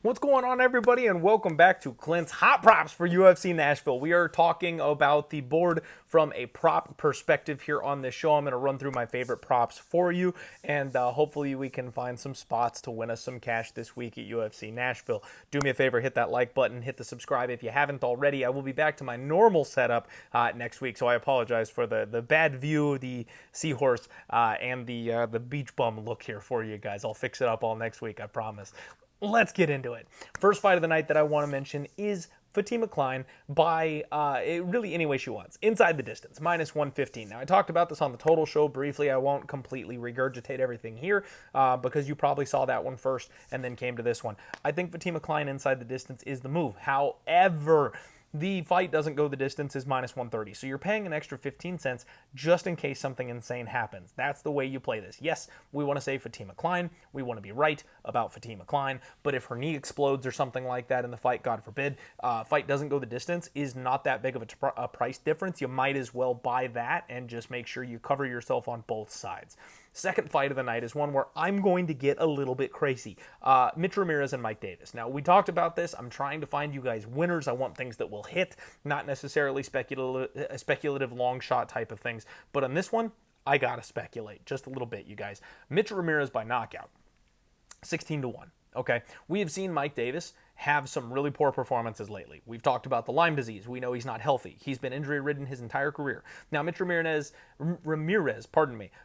What's going on, everybody, and welcome back to Clint's Hot Props for UFC Nashville. We are talking about the board from a prop perspective here on this show. I'm going to run through my favorite props for you, and hopefully we can find some spots to win us some cash this week at UFC Nashville. Do me a favor, hit that like button, hit the subscribe if you haven't already. I will be back to my normal setup next week, so I apologize for the bad view, the seahorse, and the beach bum look here for you guys. I'll fix it up all next week, I promise. Let's get into it. First fight of the night that I want to mention is Fatima Klein by really any way she wants. Inside the distance, minus 115. Now, I talked about this on the total show briefly. I won't completely regurgitate everything here because you probably saw that one first and then came to this one. I think Fatima Klein inside the distance is the move. However, the fight doesn't go the distance is minus 130. So you're paying an extra 15 cents just in case something insane happens. That's the way you play this. Yes, we want to say Fatima Klein. We want to be right about Fatima Klein. But if her knee explodes or something like that in the fight, God forbid, fight doesn't go the distance is not that big of a price difference. You might as well buy that and just make sure you cover yourself on both sides. Second fight of the night is one where I'm going to get a little bit crazy. Mitch Ramirez and Mike Davis. Now, we talked about this. I'm trying to find you guys winners. I want things that will hit, not necessarily speculative long shot type of things. But on this one, I got to speculate just a little bit, you guys. Mitch Ramirez by knockout, 16-1. Okay, we have seen Mike Davis have some really poor performances lately. We've talked about the Lyme disease. We know he's not healthy. He's been injury-ridden his entire career. Now, Mitch Ramirez,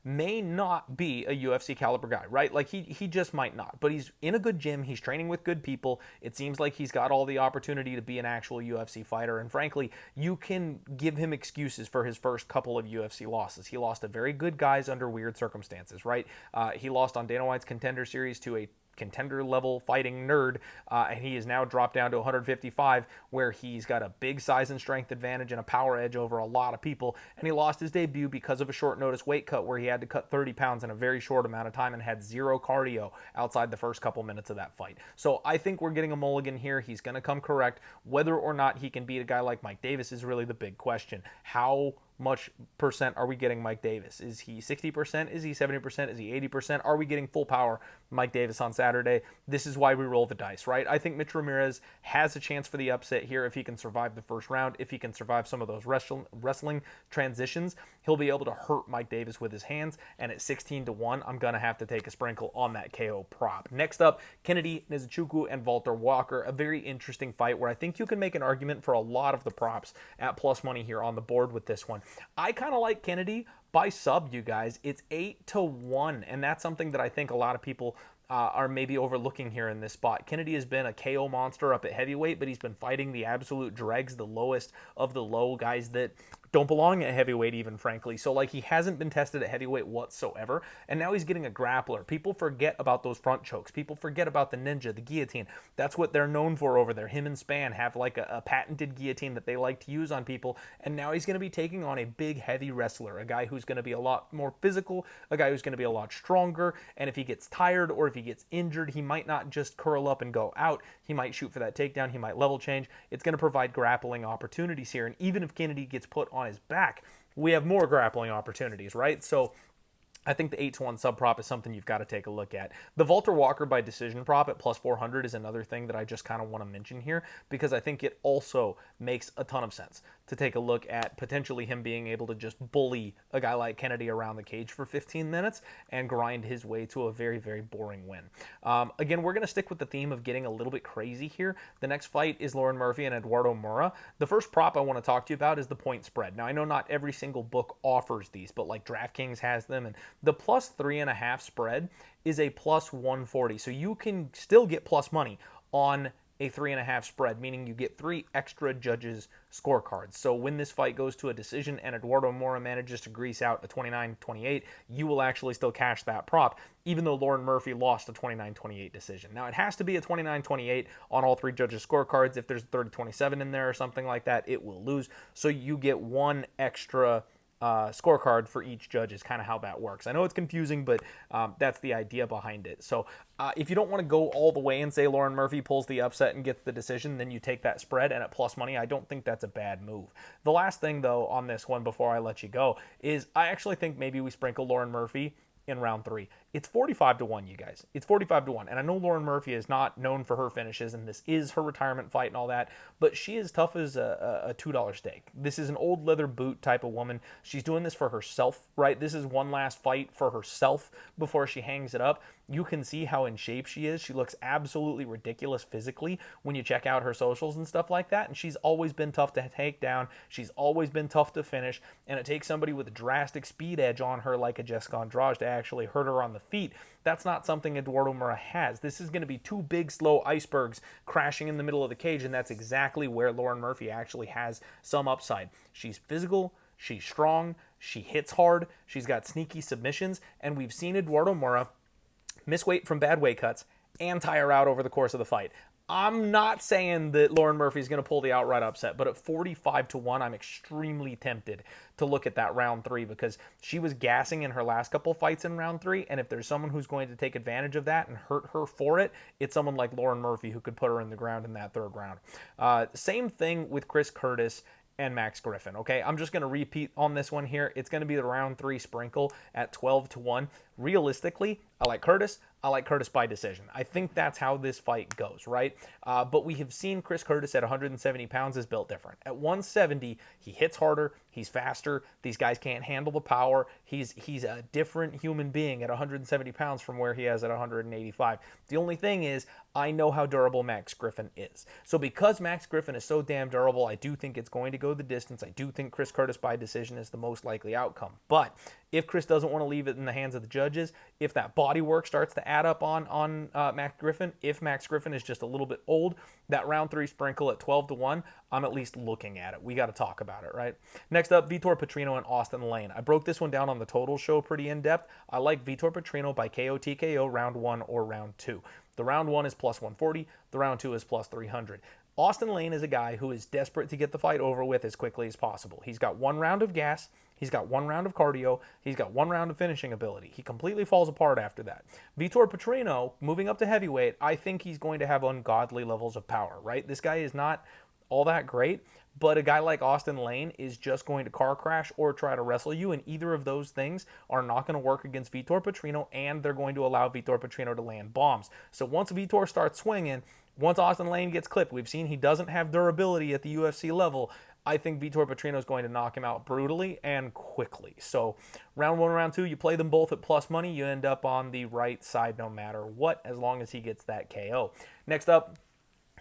may not be a UFC caliber guy, right? Like, he just might not. But he's in a good gym. He's training with good people. It seems like he's got all the opportunity to be an actual UFC fighter. And frankly, you can give him excuses for his first couple of UFC losses. He lost to very good guys under weird circumstances, right? He lost on Dana White's Contender Series to a contender level fighting nerd, and he is now dropped down to 155, where he's got a big size and strength advantage and a power edge over a lot of people. And he lost his debut because of a short notice weight cut where he had to cut 30 pounds in a very short amount of time and had zero cardio outside the first couple minutes of that fight. So I think we're getting a mulligan here. He's going to come correct. Whether or not he can beat a guy like Mike Davis is really the big question. How much percent are we getting Mike Davis? Is he 60%? Is he 70%? Is he 80%? Are we getting full power Mike Davis on Saturday? This is why we roll the dice, right? I think Mitch Ramirez has a chance for the upset here if he can survive the first round, if he can survive some of those wrestling transitions. He'll be able to hurt Mike Davis with his hands, and at 16-1, I'm going to have to take a sprinkle on that KO prop. Next up, Kennedy, Nichuku, and Walter Walker. A very interesting fight where I think you can make an argument for a lot of the props at plus money here on the board with this one. I kind of like Kennedy by sub, you guys. It's 8-1, and that's something that I think a lot of people are maybe overlooking here in this spot. Kennedy has been a KO monster up at heavyweight, but he's been fighting the absolute dregs, the lowest of the low guys that don't belong at heavyweight even, frankly. So, like, he hasn't been tested at heavyweight whatsoever, and now he's getting a grappler. People forget about those front chokes. People forget about the ninja, the guillotine. That's what they're known for over there. Him and Span have, like, a patented guillotine that they like to use on people, and now he's going to be taking on a big, heavy wrestler, a guy who's going to be a lot more physical, a guy who's going to be a lot stronger, and if he gets tired or if he gets injured, he might not just curl up and go out. He might shoot for that takedown. He might level change. It's going to provide grappling opportunities here, and even if Kennedy gets put on his back, we have more grappling opportunities, right? So I think the 8-1 sub prop is something you've got to take a look at. The Walter Walker by decision prop at plus 400 is another thing that I just kind of want to mention here because I think it also makes a ton of sense to take a look at potentially him being able to just bully a guy like Kennedy around the cage for 15 minutes and grind his way to a very, very boring win. Again, we're going to stick with the theme of getting a little bit crazy here. The next fight is Lauren Murphy and Eduardo Mora. The first prop I want to talk to you about is the point spread. Now, I know not every single book offers these, but like DraftKings has them, and the plus 3.5 spread is a plus 140. So you can still get plus money on a 3.5 spread, meaning you get 3 extra judges' scorecards. So when this fight goes to a decision and Eduardo Mora manages to grease out a 29-28, you will actually still cash that prop, even though Lauren Murphy lost a 29-28 decision. Now, it has to be a 29-28 on all 3 judges' scorecards. If there's a 30-27 in there or something like that, it will lose. So you get 1 extra scorecard for each judge is kind of how that works. I know it's confusing, but that's the idea behind it. So if you don't want to go all the way and say Lauren Murphy pulls the upset and gets the decision, then you take that spread, and at plus money, I don't think that's a bad move. The last thing, though, on this one before I let you go is I actually think maybe we sprinkle Lauren Murphy in round 3. It's 45 to 1, you guys. It's 45 to 1. And I know Lauren Murphy is not known for her finishes, and this is her retirement fight and all that, but she is tough as a $2 steak. This is an old leather boot type of woman. She's doing this for herself, right? This is one last fight for herself before she hangs it up. You can see how in shape she is. She looks absolutely ridiculous physically when you check out her socials and stuff like that. And she's always been tough to take down. She's always been tough to finish. And it takes somebody with a drastic speed edge on her like a Jessica Andrade to actually hurt her on the feet. That's not something Eduardo Mora has. This is going to be two big, slow icebergs crashing in the middle of the cage. And that's exactly where Lauren Murphy actually has some upside. She's physical. She's strong. She hits hard. She's got sneaky submissions. And we've seen Eduardo Mora miss weight from bad weight cuts and tire out over the course of the fight. I'm not saying that Lauren Murphy is going to pull the outright upset, but at 45 to 1, I'm extremely tempted to look at that round 3 because she was gassing in her last couple fights in round 3, and if there's someone who's going to take advantage of that and hurt her for it, it's someone like Lauren Murphy who could put her in the ground in that third round. Same thing with Chris Curtis and Max Griffin, okay? I'm just going to repeat on this one here. It's going to be the round 3 sprinkle at 12 to 1. Realistically, I like Curtis. I like Curtis by decision. I think that's how this fight goes, right? But we have seen Chris Curtis at 170 pounds is built different. At 170, he hits harder. He's faster. These guys can't handle the power. He's a different human being at 170 pounds from where he is at 185. The only thing is, I know how durable Max Griffin is. So because Max Griffin is so damn durable, I do think it's going to go the distance. I do think Chris Curtis by decision is the most likely outcome. But if Chris doesn't want to leave it in the hands of the judges, if that body work starts to add up on Max Griffin, if Max Griffin is just a little bit old, that round 3 sprinkle at 12 to 1, I'm at least looking at it. We got to talk about it, right? Next up, Vitor Petrino and Austin Lane. I broke this one down on the total show pretty in depth. I like Vitor Petrino by KO TKO round 1 or round 2. The round 1 is plus 140. The round 2 is plus 300. Austin Lane is a guy who is desperate to get the fight over with as quickly as possible. He's got 1 round of gas. He's got 1 round of cardio. He's got 1 round of finishing ability. He completely falls apart after that. Vitor Petrino, moving up to heavyweight, I think he's going to have ungodly levels of power, right? This guy is not all that great, but a guy like Austin Lane is just going to car crash or try to wrestle you, and either of those things are not going to work against Vitor Petrino, and they're going to allow Vitor Petrino to land bombs. So once Vitor starts swinging, once Austin Lane gets clipped, we've seen he doesn't have durability at the UFC level. I think Vitor Petrino is going to knock him out brutally and quickly. So round 1, round 2, you play them both at plus money. You end up on the right side no matter what, as long as he gets that KO. Next up,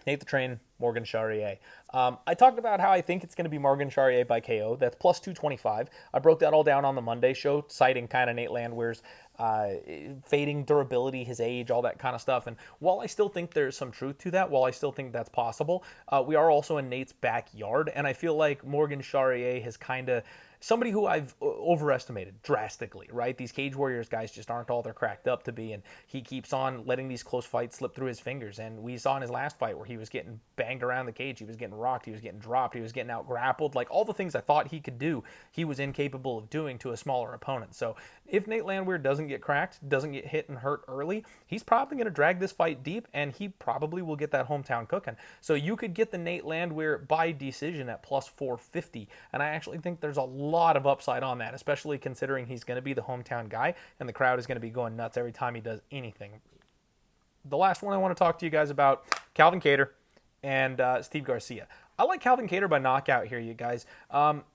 Nate the Train, Morgan Charrier. I talked about how I think it's going to be Morgan Charrier by KO. That's plus 225. I broke that all down on the Monday show, citing kind of Nate Landwir's fading durability, his age, all that kind of stuff. And while I still think there's some truth to that, while I still think that's possible, we are also in Nate's backyard. And I feel like Morgan Charrier has kind of somebody who I've overestimated drastically, right? These Cage Warriors guys just aren't all they're cracked up to be, and he keeps on letting these close fights slip through his fingers. And we saw in his last fight where he was getting banged around the cage, he was getting rocked, he was getting dropped, he was getting out grappled, like all the things I thought he could do, he was incapable of doing to a smaller opponent. So if Nate Landwehr doesn't get cracked, doesn't get hit and hurt early, he's probably going to drag this fight deep, and he probably will get that hometown cooking. So you could get the Nate Landwehr by decision at plus 450, and I actually think there's a lot of upside on that, especially considering he's going to be the hometown guy, and the crowd is going to be going nuts every time he does anything. The last one I want to talk to you guys about, Calvin Kattar and Steve Garcia. I like Calvin Kattar by knockout here, you guys.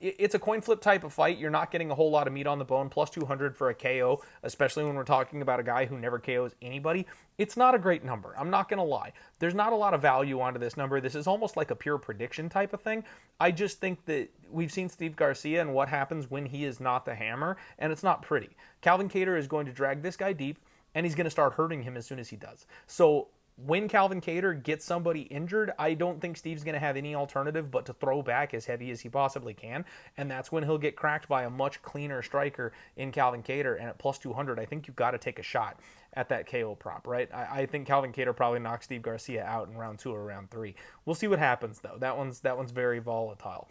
It's a coin flip type of fight. You're not getting a whole lot of meat on the bone. Plus 200 for a KO, especially when we're talking about a guy who never KOs anybody. It's not a great number. I'm not going to lie. There's not a lot of value onto this number. This is almost like a pure prediction type of thing. I just think that we've seen Steve Garcia and what happens when he is not the hammer, and it's not pretty. Calvin Kattar is going to drag this guy deep, and he's going to start hurting him as soon as he does. So when Calvin Kattar gets somebody injured, I don't think Steve's going to have any alternative but to throw back as heavy as he possibly can, and that's when he'll get cracked by a much cleaner striker in Calvin Kattar. And at plus 200, I think you've got to take a shot at that KO prop, right? I think Calvin Kattar probably knocks Steve Garcia out in round 2 or round 3. We'll see what happens, though. That one's very volatile.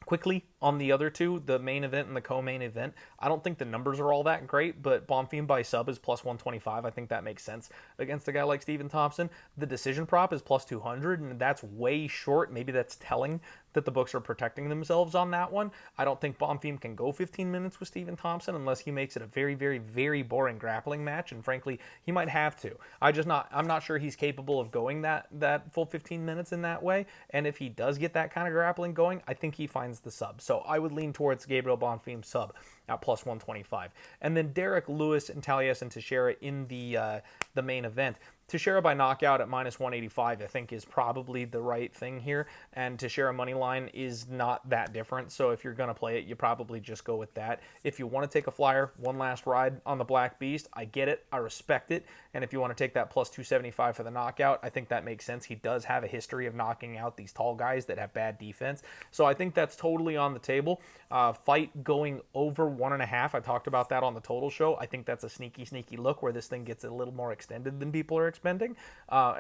Quickly, On the other two, the main event and the co-main event, I don't think the numbers are all that great, but Bonfim by sub is plus 125. I think that makes sense against a guy like Stephen Thompson. The decision prop is plus 200, and that's way short. Maybe that's telling that the books are protecting themselves on that one. I don't think Bonfim can go 15 minutes with Stephen Thompson unless he makes it a very, very, very boring grappling match, and frankly, he might have to. I'm not sure he's capable of going that full 15 minutes in that way, and if he does get that kind of grappling going, I think he finds the sub. So I would lean towards Gabriel Bonfim sub at plus 125. And then Derek Lewis and Taliesin Teixeira in the main event. Teixeira by knockout at minus 185, I think, is probably the right thing here. And Teixeira money line is not that different. So if you're going to play it, you probably just go with that. If you want to take a flyer, one last ride on the Black Beast, I get it. I respect it. And if you want to take that plus 275 for the knockout, I think that makes sense. He does have a history of knocking out these tall guys that have bad defense. So I think that's totally on the table. Fight going over 1.5. I talked about that on the total show. I think that's a sneaky, sneaky look where this thing gets a little more extended than people are expecting. But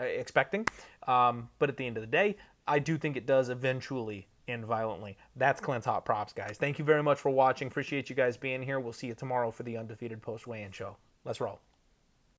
at the end of the day, I do think it does eventually end violently. That's Clint's Hot Props, guys. Thank you very much for watching. Appreciate you guys being here. We'll see you tomorrow for the Undefeated Post Weigh-In show. Let's roll.